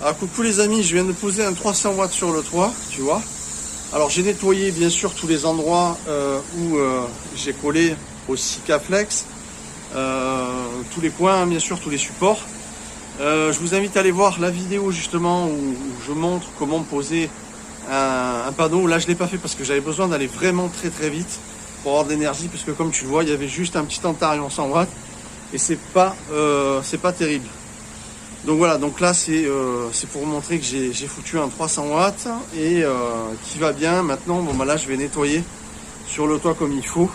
Ah, coucou les amis, je viens de poser un 300 watts sur le toit, tu vois. Alors j'ai nettoyé bien sûr tous les endroits où j'ai collé au Sikaflex, tous les coins, bien sûr, tous les supports. Je vous invite à aller voir la vidéo justement où je montre comment poser un panneau. Là je ne l'ai pas fait parce que j'avais besoin d'aller vraiment très vite pour avoir de l'énergie, puisque comme tu le vois, il y avait juste un petit Antarion 100 watts et c'est pas terrible. Donc voilà, donc là c'est pour vous montrer que j'ai foutu un 300 watts et qui va bien. Maintenant, bon bah là je vais nettoyer sur le toit comme il faut,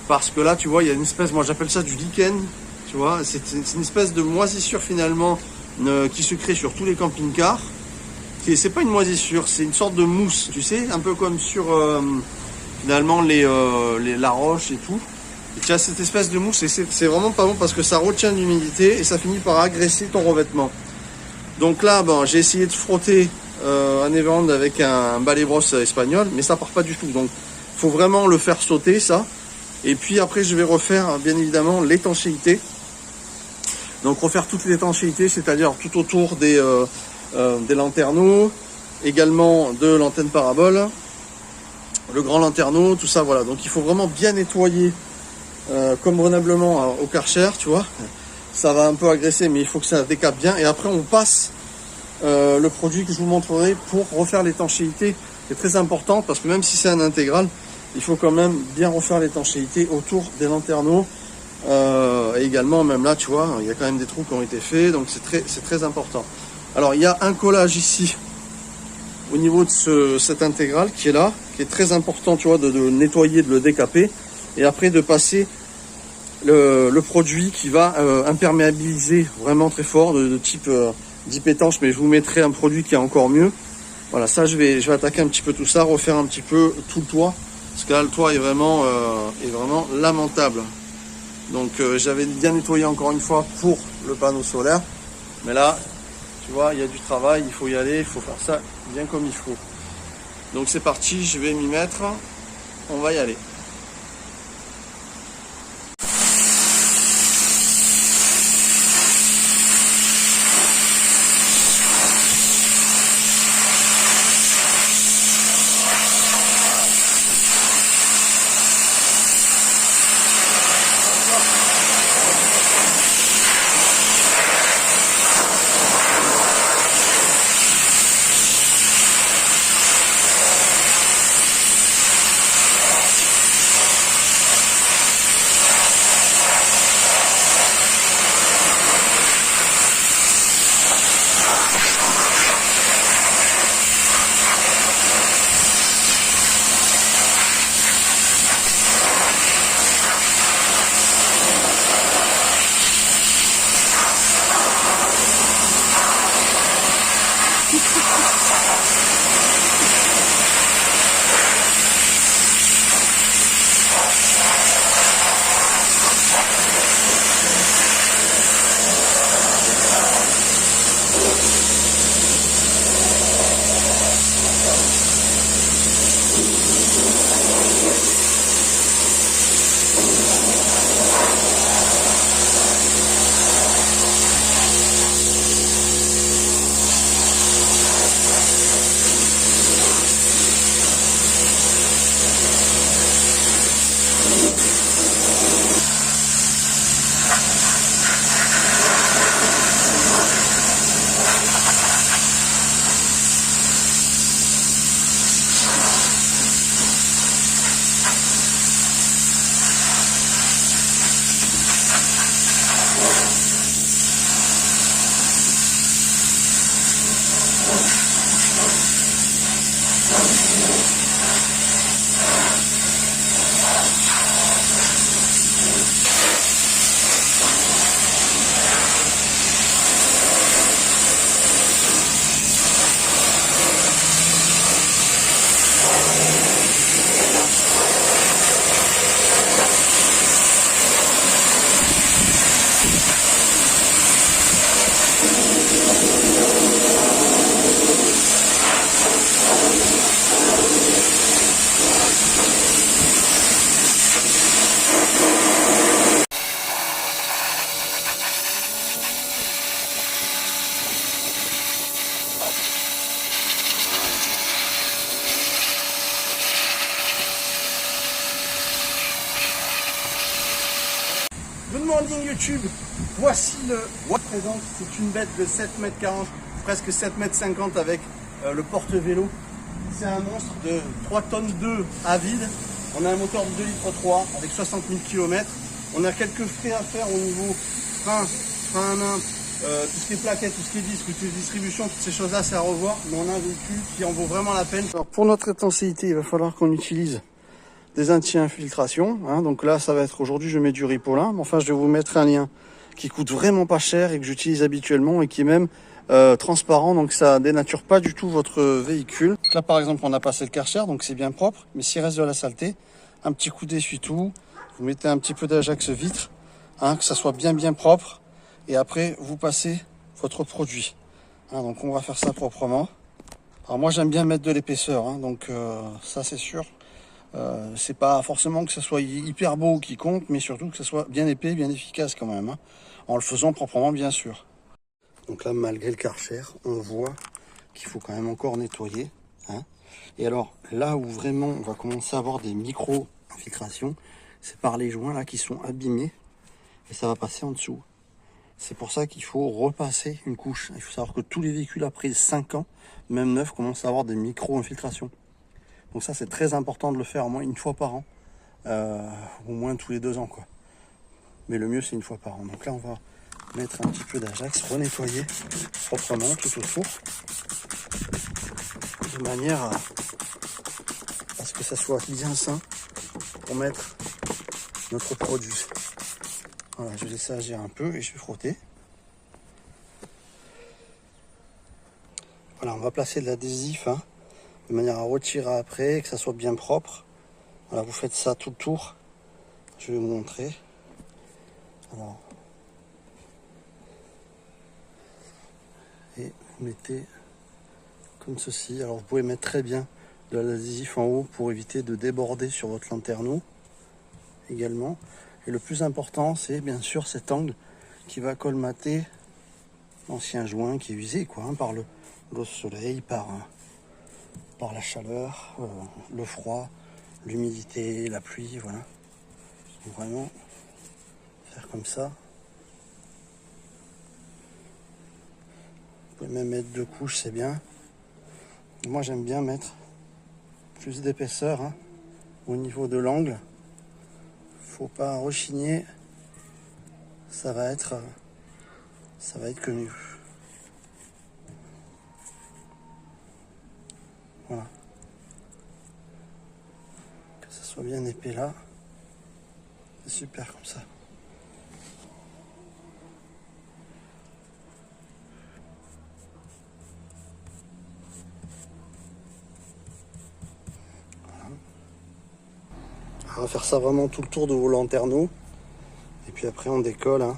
parce que là tu vois il y a une espèce, moi j'appelle ça du lichen, tu vois, c'est une espèce de moisissure finalement qui se crée sur tous les camping-cars. C'est pas une moisissure, c'est une sorte de mousse, tu sais, un peu comme sur finalement la roche et tout. Et tu as cette espèce de mousse et c'est vraiment pas bon parce que ça retient l'humidité et ça finit par agresser ton revêtement. Donc là, bon, j'ai essayé de frotter un Everland avec un balai brosse espagnol, mais ça part pas du tout. Donc il faut vraiment le faire sauter ça. Et puis après je vais refaire bien évidemment l'étanchéité. Donc refaire toute l'étanchéité, c'est-à-dire tout autour des lanterneaux, également de l'antenne parabole, le grand lanterneau, tout ça, voilà. Donc il faut vraiment bien nettoyer convenablement au Karcher, tu vois. Ça va un peu agresser, mais il faut que ça décape bien. Et après on passe le produit que je vous montrerai pour refaire l'étanchéité. C'est très important parce que même si c'est un intégral, il faut quand même bien refaire l'étanchéité autour des lanterneaux. Et également, même là, tu vois, il y a quand même des trous qui ont été faits, donc c'est très important. Alors il y a un collage ici au niveau de cette intégrale qui est là, qui est très important, tu vois, de nettoyer, de le décaper, et après de passer le produit qui va imperméabiliser vraiment très fort, de type dip étanche, mais je vous mettrai un produit qui est encore mieux. Voilà, ça je vais attaquer un petit peu tout ça, refaire un petit peu tout le toit, parce que là le toit est vraiment lamentable. Donc j'avais bien nettoyé encore une fois pour le panneau solaire, mais là tu vois, il y a du travail, il faut y aller, il faut faire ça bien comme il faut. Donc c'est parti, je vais m'y mettre, on va y aller. loading YouTube. Voici le présente. C'est une bête de 7,40 m, presque 7,50 m avec le porte-vélo. C'est un monstre de 3 tonnes 2 à vide. On a un moteur de 2,3 litres avec 60 000 km. On a quelques frais à faire au niveau frein à main, tout ce qui est plaquettes, tout ce qui est disque, toute distribution, toutes ces choses-là, c'est à revoir. Mais on a un véhicule qui en vaut vraiment la peine. Alors pour notre intensité, il va falloir qu'on utilise des anti-infiltration. Hein. Donc là, ça va être aujourd'hui, je mets du Ripolin. Mais enfin, je vais vous mettre un lien qui coûte vraiment pas cher et que j'utilise habituellement et qui est même transparent. Donc ça dénature pas du tout votre véhicule. Donc là, par exemple, on a passé le Karcher, donc c'est bien propre. Mais s'il reste de la saleté, un petit coup d'essuie-tout. Vous mettez un petit peu d'Ajax vitre, hein, que ça soit bien propre. Et après, vous passez votre produit. Hein, donc on va faire ça proprement. Alors moi, j'aime bien mettre de l'épaisseur. Hein, donc ça, c'est sûr. C'est pas forcément que ça soit hyper beau qui compte, mais surtout que ça soit bien épais, bien efficace quand même, hein, en le faisant proprement bien sûr. Donc là, malgré le Karcher, on voit qu'il faut quand même encore nettoyer. Hein. Et alors là où vraiment on va commencer à avoir des micro-infiltrations, c'est par les joints là qui sont abîmés et ça va passer en dessous. C'est pour ça qu'il faut repasser une couche. Il faut savoir que tous les véhicules après 5 ans, même neufs, commencent à avoir des micro-infiltrations. Donc ça, c'est très important de le faire au moins une fois par an, au moins tous les 2 ans, quoi. Mais le mieux, c'est une fois par an. Donc là, on va mettre un petit peu d'Ajax, renettoyer proprement tout autour, de manière à ce que ça soit bien sain pour mettre notre produit. Voilà, je vais laisser agir un peu et je vais frotter. Voilà, on va placer de l'adhésif, hein, de manière à retirer après, que ça soit bien propre. Voilà, vous faites ça tout le tour. Je vais vous montrer. Alors, et vous mettez comme ceci. Alors vous pouvez mettre très bien de l'adhésif en haut pour éviter de déborder sur votre lanterneau également. Et le plus important, c'est bien sûr cet angle qui va colmater l'ancien joint qui est usé, quoi, hein, par le soleil, par la chaleur, le froid, l'humidité, la pluie, voilà. Donc vraiment faire comme ça. Vous pouvez même mettre 2 couches, c'est bien. Moi j'aime bien mettre plus d'épaisseur, hein, au niveau de l'angle. Faut pas rechigner, ça va être que mieux. Voilà. Que ça soit bien épais là. C'est super comme ça. Voilà. On va faire ça vraiment tout le tour de vos lanterneaux. Et puis après on décolle. Hein.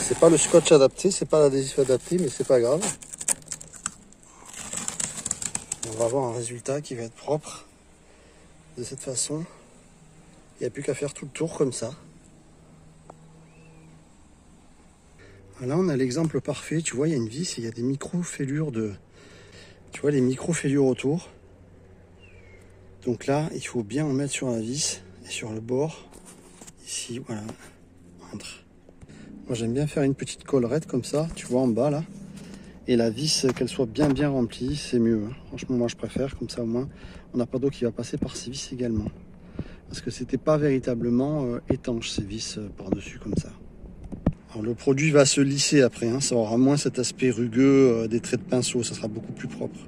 C'est pas le scotch adapté, c'est pas l'adhésif adapté, mais c'est pas grave. On va avoir un résultat qui va être propre de cette façon. Il n'y a plus qu'à faire tout le tour comme ça. Là on a l'exemple parfait, tu vois, il y a une vis et il y a des micro-fêlures de... Tu vois les micro-fêlures autour. Donc là, il faut bien en mettre sur la vis et sur le bord. Ici, voilà. Entre. Moi j'aime bien faire une petite collerette comme ça, tu vois, en bas là. Et la vis, qu'elle soit bien remplie, c'est mieux. Hein. Franchement, moi je préfère, comme ça au moins, on n'a pas d'eau qui va passer par ces vis également. Parce que c'était pas véritablement étanche ces vis par-dessus comme ça. Alors, le produit va se lisser après, hein. Ça aura moins cet aspect rugueux des traits de pinceau, ça sera beaucoup plus propre.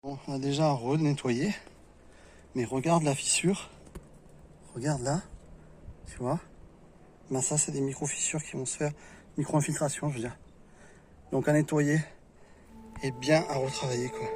Bon, on a déjà renettoyé, mais regarde la fissure. Regarde là, tu vois. Ben ça, c'est des micro-fissures qui vont se faire, micro-infiltration, je veux dire. Donc à nettoyer et bien à retravailler, quoi.